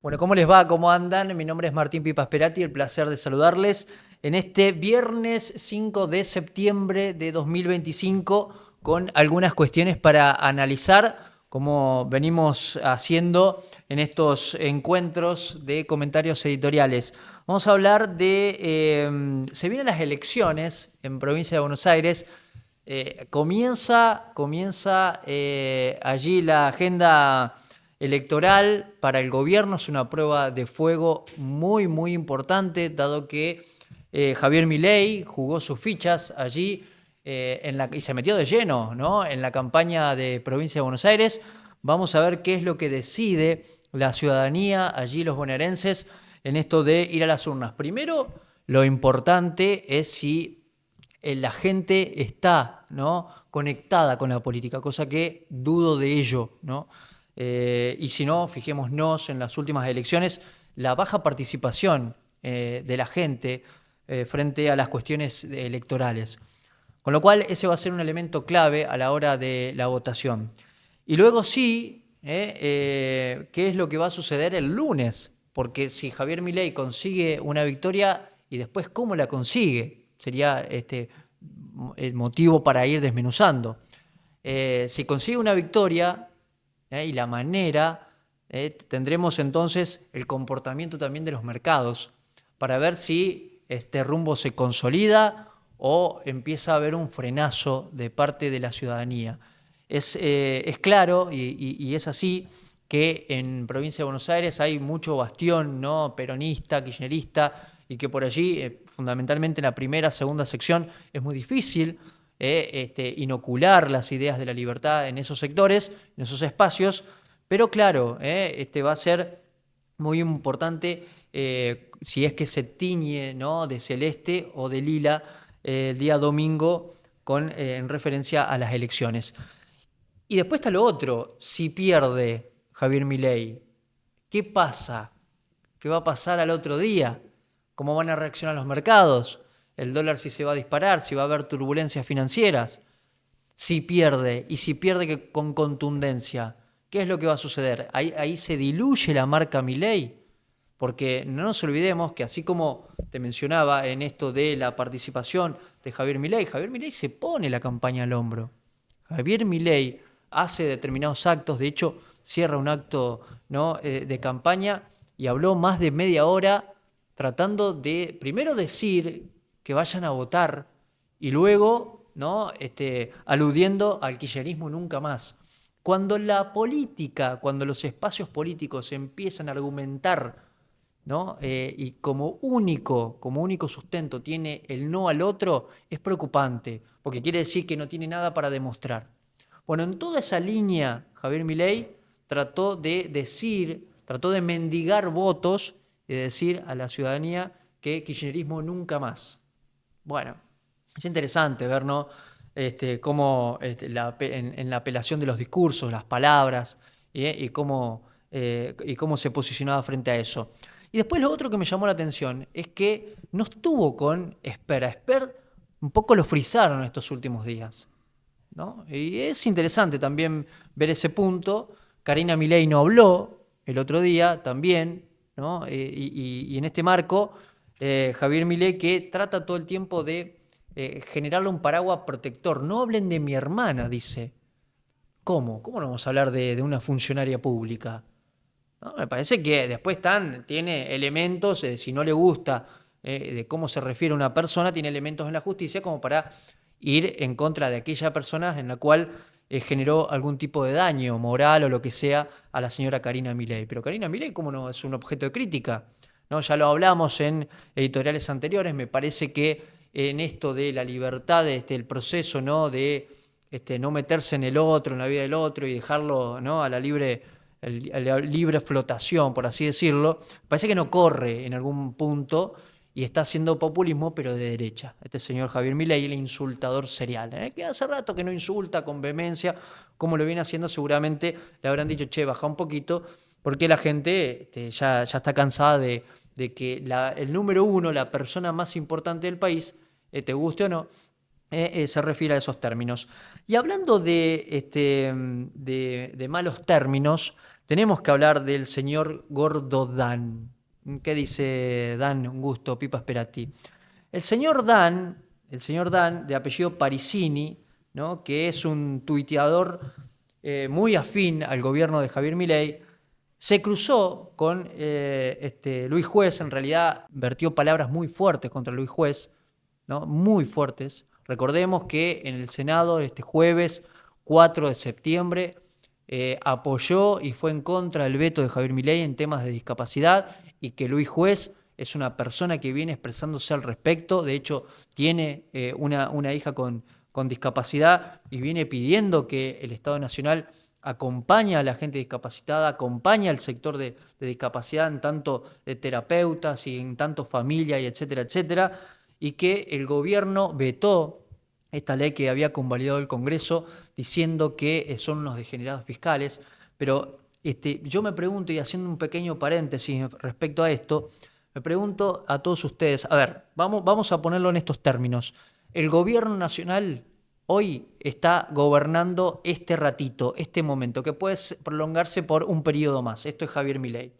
Bueno, ¿cómo les va? ¿Cómo andan? Mi nombre es Martín Pipa Sperati, el placer de saludarles en este viernes 5 de septiembre de 2025 con algunas cuestiones para analizar, como venimos haciendo en estos encuentros de comentarios editoriales. Vamos a hablar se vienen las elecciones en provincia de Buenos Aires. Comienza allí la agenda electoral para el gobierno. Es una prueba de fuego muy importante, dado que Javier Milei jugó sus fichas allí y se metió de lleno, ¿no?, en la campaña de provincia de Buenos Aires. Vamos a ver qué es lo que decide la ciudadanía, allí los bonaerenses, en esto de ir a las urnas. Primero, lo importante es si la gente está, ¿no?, conectada con la política, cosa que dudo de ello, ¿no? Y si no, fijémonos en las últimas elecciones, la baja participación de la gente frente a las cuestiones electorales. Con lo cual, ese va a ser un elemento clave a la hora de la votación. Y luego sí, ¿qué es lo que va a suceder el lunes? Porque si Javier Milei consigue una victoria y después cómo la consigue, sería el motivo para ir desmenuzando. Si consigue una victoria y la manera, tendremos entonces el comportamiento también de los mercados para ver si este rumbo se consolida o empieza a haber un frenazo de parte de la ciudadanía. Es claro y es así que en provincia de Buenos Aires hay mucho bastión, ¿no?, peronista, kirchnerista, y que por allí, fundamentalmente en la primera, segunda sección, es muy difícil inocular las ideas de la libertad en esos sectores, en esos espacios, pero claro, va a ser muy importante si es que se tiñe, ¿no?, de celeste o de lila el día domingo en referencia a las elecciones. Y después está lo otro, si pierde Javier Milei, ¿qué pasa? ¿Qué va a pasar al otro día? ¿Cómo van a reaccionar los mercados? ¿El dólar si se va a disparar? ¿Si va a haber turbulencias financieras? Si pierde, y si pierde con contundencia, ¿qué es lo que va a suceder? Ahí se diluye la marca Milei, porque no nos olvidemos que así como te mencionaba en esto de la participación de Javier Milei se pone la campaña al hombro. Javier Milei hace determinados actos, de hecho cierra un acto, ¿no?, de campaña y habló más de media hora tratando de primero decir que vayan a votar y luego, ¿no?, aludiendo al kirchnerismo nunca más. Cuando la política, cuando los espacios políticos empiezan a argumentar, ¿no?, y como único sustento tiene el no al otro, es preocupante, porque quiere decir que no tiene nada para demostrar. Bueno, en toda esa línea, Javier Milei trató de mendigar votos y de decir a la ciudadanía que kirchnerismo nunca más. Bueno, es interesante ver, ¿no?, cómo en la apelación de los discursos, las palabras, y cómo se posicionaba frente a eso. Y después lo otro que me llamó la atención es que no estuvo con Esper. A Esper un poco lo frizaron estos últimos días, ¿no? Y es interesante también ver ese punto. Karina Milei no habló el otro día también, ¿no? Y en este marco, Javier Milei, que trata todo el tiempo de generarle un paraguas protector. No hablen de mi hermana, dice. ¿Cómo? ¿Cómo no vamos a hablar de una funcionaria pública? ¿No? Me parece que después tiene elementos, si no le gusta de cómo se refiere a una persona, tiene elementos en la justicia como para ir en contra de aquella persona en la cual generó algún tipo de daño moral o lo que sea a la señora Karina Milei. Pero Karina Milei, ¿cómo no es un objeto de crítica? ¿No? Ya lo hablamos en editoriales anteriores, me parece que en esto de la libertad, el proceso, ¿no?, de no meterse en el otro, en la vida del otro y dejarlo, ¿no?, a la libre flotación, por así decirlo, parece que no corre en algún punto y está haciendo populismo, pero de derecha. Este señor Javier Milei, el insultador serial, que hace rato que no insulta con vehemencia, como lo viene haciendo, seguramente le habrán dicho, che, baja un poquito, porque la gente ya está cansada de que el número uno, la persona más importante del país, te guste o no, se refiere a esos términos. Y hablando de malos términos, tenemos que hablar del señor Gordo Dan. ¿Qué dice Dan? Un gusto, Pipa Sperati. El señor Dan, de apellido Parisini, ¿no? Que es un tuiteador muy afín al gobierno de Javier Milei, se cruzó con Luis Juez. En realidad vertió palabras muy fuertes contra Luis Juez, ¿no? Muy fuertes. Recordemos que en el Senado este jueves 4 de septiembre apoyó y fue en contra del veto de Javier Milei en temas de discapacidad, y que Luis Juez es una persona que viene expresándose al respecto. De hecho, tiene una hija con discapacidad y viene pidiendo que el Estado Nacional acompañe a la gente discapacitada, acompañe al sector de discapacidad en tanto de terapeutas y en tanto familia, y etcétera, etcétera, y que el gobierno vetó esta ley que había convalidado el Congreso diciendo que son unos degenerados fiscales. Pero yo me pregunto, y haciendo un pequeño paréntesis respecto a esto, me pregunto a todos ustedes, a ver, vamos a ponerlo en estos términos. El gobierno nacional hoy está gobernando este ratito, este momento, que puede prolongarse por un periodo más. Esto es Javier Milei.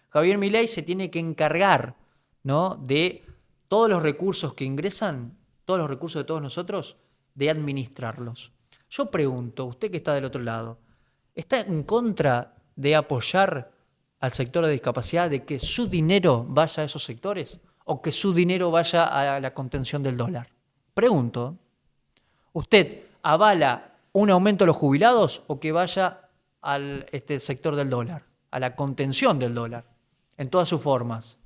Javier Milei se tiene que encargar, ¿no?, de todos los recursos que ingresan, todos los recursos de todos nosotros, de administrarlos. Yo pregunto, usted que está del otro lado, ¿está en contra de apoyar al sector de discapacidad, de que su dinero vaya a esos sectores o que su dinero vaya a la contención del dólar? Pregunto, ¿usted avala un aumento de los jubilados o que vaya al sector del dólar, a la contención del dólar, en todas sus formas?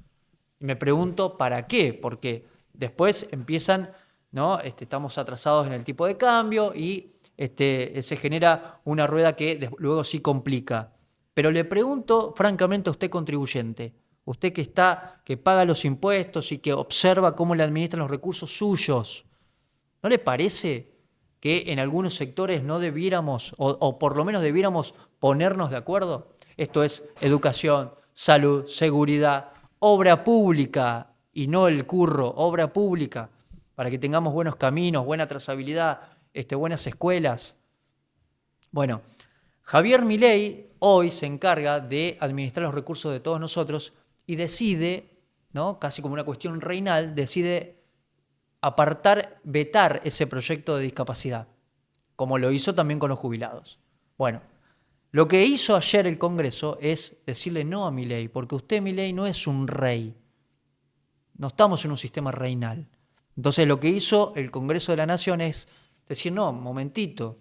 Y me pregunto, ¿para qué? Porque después empiezan, ¿no? Estamos atrasados en el tipo de cambio y se genera una rueda que luego sí complica. Pero le pregunto francamente a usted, contribuyente, usted que paga los impuestos y que observa cómo le administran los recursos suyos, ¿no le parece que en algunos sectores no debiéramos, o por lo menos debiéramos ponernos de acuerdo? Esto es educación, salud, seguridad, obra pública, y no el curro, obra pública, para que tengamos buenos caminos, buena trazabilidad, buenas escuelas. Bueno, Javier Milei hoy se encarga de administrar los recursos de todos nosotros y decide, ¿no?, casi como una cuestión reinal, decide vetar ese proyecto de discapacidad, como lo hizo también con los jubilados. Bueno, lo que hizo ayer el Congreso es decirle no a Milei, porque usted, Milei, no es un rey. No estamos en un sistema reinal. Entonces lo que hizo el Congreso de la Nación es decir, no, momentito,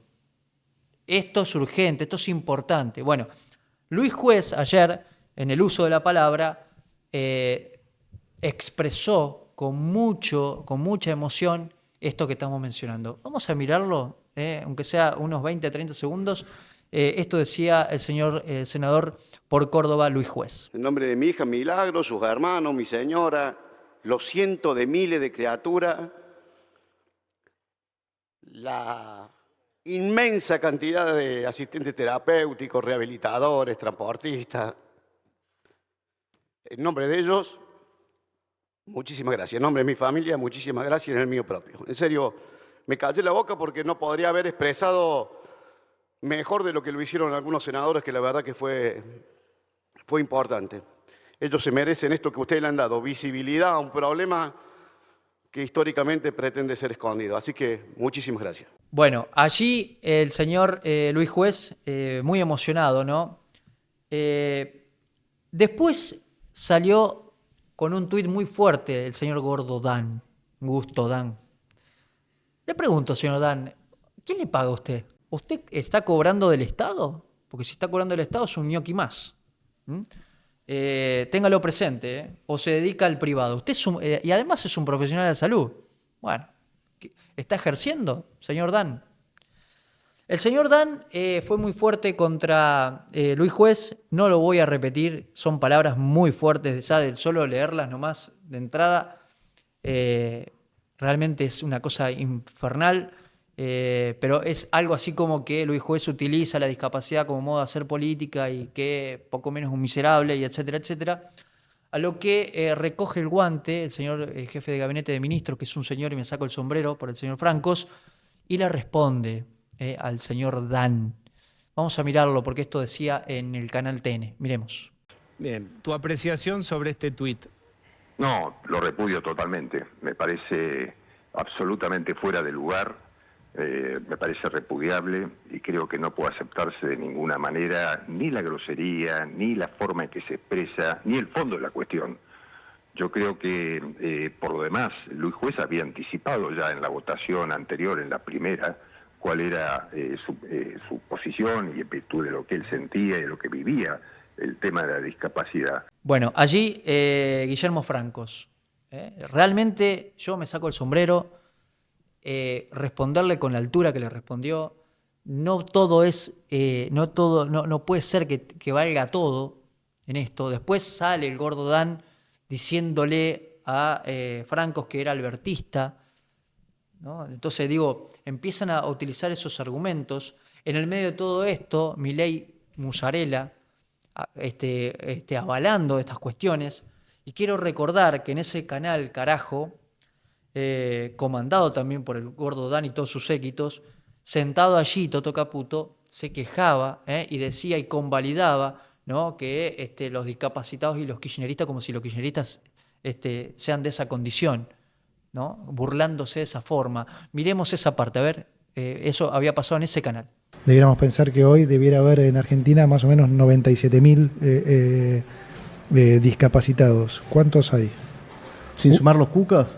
esto es urgente, esto es importante. Bueno, Luis Juez ayer, en el uso de la palabra, expresó con mucha emoción esto que estamos mencionando. Vamos a mirarlo, aunque sea unos 20, 30 segundos. Esto decía el señor senador por Córdoba, Luis Juez. En nombre de mi hija Milagro, sus hermanos, mi señora, los cientos de miles de criaturas, la inmensa cantidad de asistentes terapéuticos, rehabilitadores, transportistas. En nombre de ellos, muchísimas gracias. En nombre de mi familia, muchísimas gracias, en el mío propio. En serio, me callé la boca porque no podría haber expresado mejor de lo que lo hicieron algunos senadores, que la verdad que fue importante. Ellos se merecen esto que ustedes le han dado, visibilidad a un problema que históricamente pretende ser escondido. Así que muchísimas gracias. Bueno, allí el señor Luis Juez, muy emocionado, ¿no? Después salió con un tuit muy fuerte el señor Gordo Dan, Gusto Dan. Le pregunto, señor Dan, ¿quién le paga a usted? ¿Usted está cobrando del Estado? Porque si está cobrando del Estado es un ñoqui más. Téngalo presente, o se dedica al privado. Usted y además es un profesional de la salud. Bueno, ¿está ejerciendo, señor Dan? El señor Dan fue muy fuerte contra Luis Juez. No lo voy a repetir, son palabras muy fuertes, ya de solo leerlas nomás de entrada. Realmente es una cosa infernal. Pero es algo así como que Luis Juez utiliza la discapacidad como modo de hacer política y que poco menos un miserable, y etcétera, etcétera. A lo que recoge el guante el señor jefe de gabinete de ministros, que es un señor, y me saco el sombrero por el señor Francos, y le responde al señor Dan. Vamos a mirarlo porque esto decía en el canal TN. Miremos. Bien, tu apreciación sobre este tuit. No, lo repudio totalmente. Me parece absolutamente fuera de lugar, me parece repudiable y creo que no puede aceptarse de ninguna manera ni la grosería, ni la forma en que se expresa, ni el fondo de la cuestión. Yo creo que, por lo demás, Luis Juez había anticipado ya en la votación anterior, en la primera, cuál era su posición y en virtud de lo que él sentía y de lo que vivía el tema de la discapacidad. Bueno, allí Guillermo Francos. Realmente yo me saco el sombrero, responderle con la altura que le respondió. No todo es, no puede ser que valga todo en esto. Después sale el gordo Dan diciéndole a Francos que era albertista, ¿no? Entonces digo, empiezan a utilizar esos argumentos. En el medio de todo esto, Milei Musarela, avalando estas cuestiones. Y quiero recordar que en ese canal, carajo, comandado también por el gordo Dan y todos sus séquitos, sentado allí, Toto Caputo se quejaba y decía y convalidaba, ¿no?, que los discapacitados y los kirchneristas, como si los kirchneristas sean de esa condición, ¿no?, burlándose de esa forma. Miremos esa parte, a ver, eso había pasado en ese canal. Debiéramos pensar que hoy debiera haber en Argentina más o menos 97.000 discapacitados. ¿Cuántos hay? ¿Sin sumar los cucas?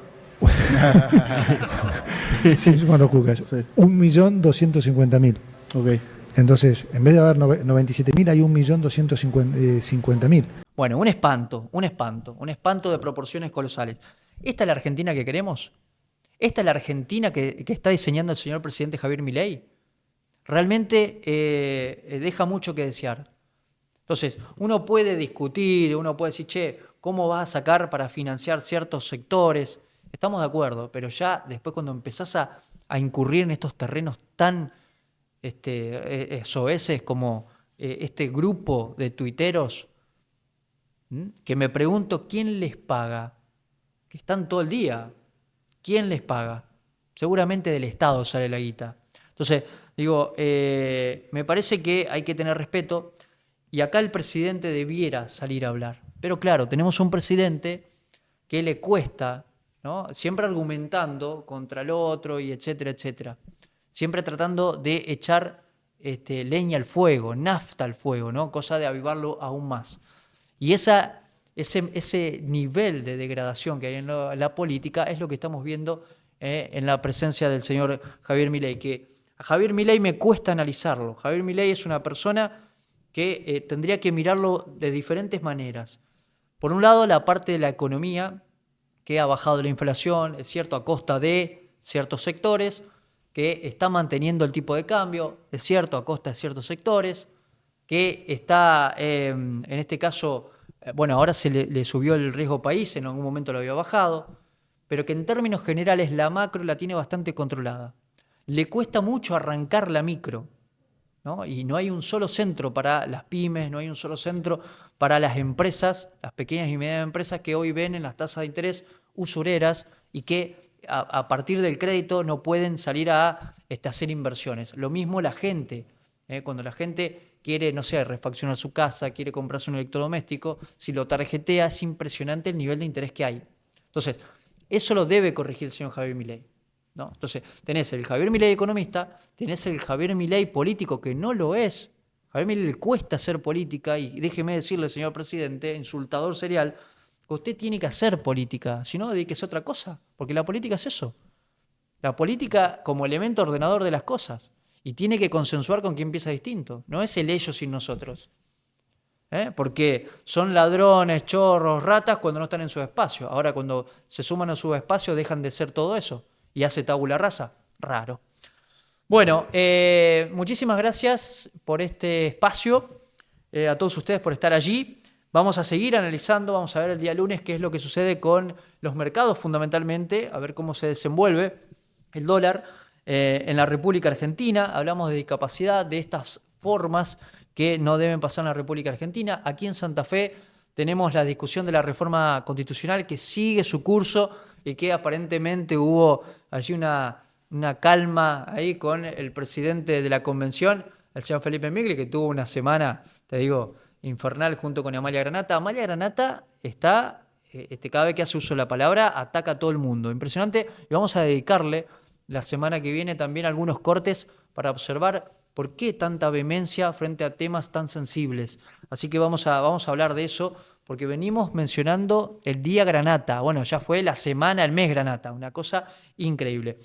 Sin sumar los cucas. Sí. 1.250.000. Ok. Entonces, en vez de haber 97.000, hay 1.250.000. Bueno, un espanto de proporciones colosales. ¿Esta es la Argentina que queremos? ¿Esta es la Argentina que está diseñando el señor presidente Javier Milei? Realmente deja mucho que desear. Entonces, uno puede discutir, uno puede decir, che, ¿cómo vas a sacar para financiar ciertos sectores? Estamos de acuerdo, pero ya después cuando empezás a incurrir en estos terrenos tan soeces como este grupo de tuiteros, que me pregunto quién les paga, que están todo el día, ¿quién les paga? Seguramente del Estado sale la guita. Entonces, digo, me parece que hay que tener respeto y acá el presidente debiera salir a hablar. Pero claro, tenemos un presidente que le cuesta, ¿no?, siempre argumentando contra el otro y etcétera, etcétera. Siempre tratando de echar leña al fuego, nafta al fuego, ¿no?, cosa de avivarlo aún más. Y ese nivel de degradación que hay en la política es lo que estamos viendo en la presencia del señor Javier Milei, que a Javier Milei me cuesta analizarlo. Javier Milei es una persona que tendría que mirarlo de diferentes maneras. Por un lado, la parte de la economía, que ha bajado la inflación, es cierto, a costa de ciertos sectores, que está manteniendo el tipo de cambio, es cierto, a costa de ciertos sectores, que está, en este caso, bueno, ahora se le subió el riesgo país, en algún momento lo había bajado, pero que en términos generales la macro la tiene bastante controlada. Le cuesta mucho arrancar la micro, ¿no? Y no hay un solo centro para las pymes, no hay un solo centro para las empresas, las pequeñas y medianas empresas que hoy ven en las tasas de interés usureras y que a partir del crédito no pueden salir a hacer inversiones. Lo mismo la gente, cuando la gente quiere, no sé, refaccionar su casa, quiere comprarse un electrodoméstico, si lo tarjetea es impresionante el nivel de interés que hay. Entonces, eso lo debe corregir el señor Javier Milei, ¿no? Entonces, tenés el Javier Milei economista, tenés el Javier Milei político, que no lo es. Javier Milei le cuesta hacer política, y déjeme decirle, señor presidente, insultador serial, que usted tiene que hacer política, si no, dedíquese a otra cosa, porque la política es eso. La política como elemento ordenador de las cosas, y tiene que consensuar con quien piensa distinto. No es el ellos sin nosotros. Porque son ladrones, chorros, ratas cuando no están en su espacio. Ahora cuando se suman a su espacio dejan de ser todo eso y hace tabula rasa. Raro. Bueno, muchísimas gracias por este espacio, a todos ustedes por estar allí. Vamos a seguir analizando, vamos a ver el día lunes qué es lo que sucede con los mercados fundamentalmente, a ver cómo se desenvuelve el dólar en la República Argentina. Hablamos de discapacidad, de estas formas que no deben pasar en la República Argentina. Aquí en Santa Fe tenemos la discusión de la reforma constitucional que sigue su curso y que aparentemente hubo allí una calma ahí con el presidente de la convención, al señor Felipe Migli, que tuvo una semana, te digo, infernal junto con Amalia Granata. Amalia Granata está, cada vez que hace uso de la palabra, ataca a todo el mundo. Impresionante. Y vamos a dedicarle la semana que viene también algunos cortes para observar por qué tanta vehemencia frente a temas tan sensibles. Así que vamos a hablar de eso, porque venimos mencionando el Día Granata. Bueno, ya fue la semana, el mes Granata, una cosa increíble.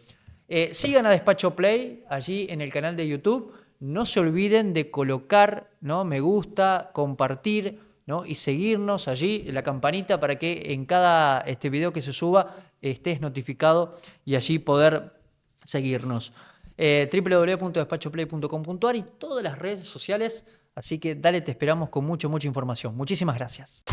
Sigan a Despacho Play allí en el canal de YouTube. No se olviden de colocar, ¿no?, me gusta, compartir, ¿no?, y seguirnos allí en la campanita para que en cada video que se suba estés notificado y allí poder seguirnos. www.despachoplay.com.ar y todas las redes sociales. Así que dale, te esperamos con mucha información. Muchísimas gracias.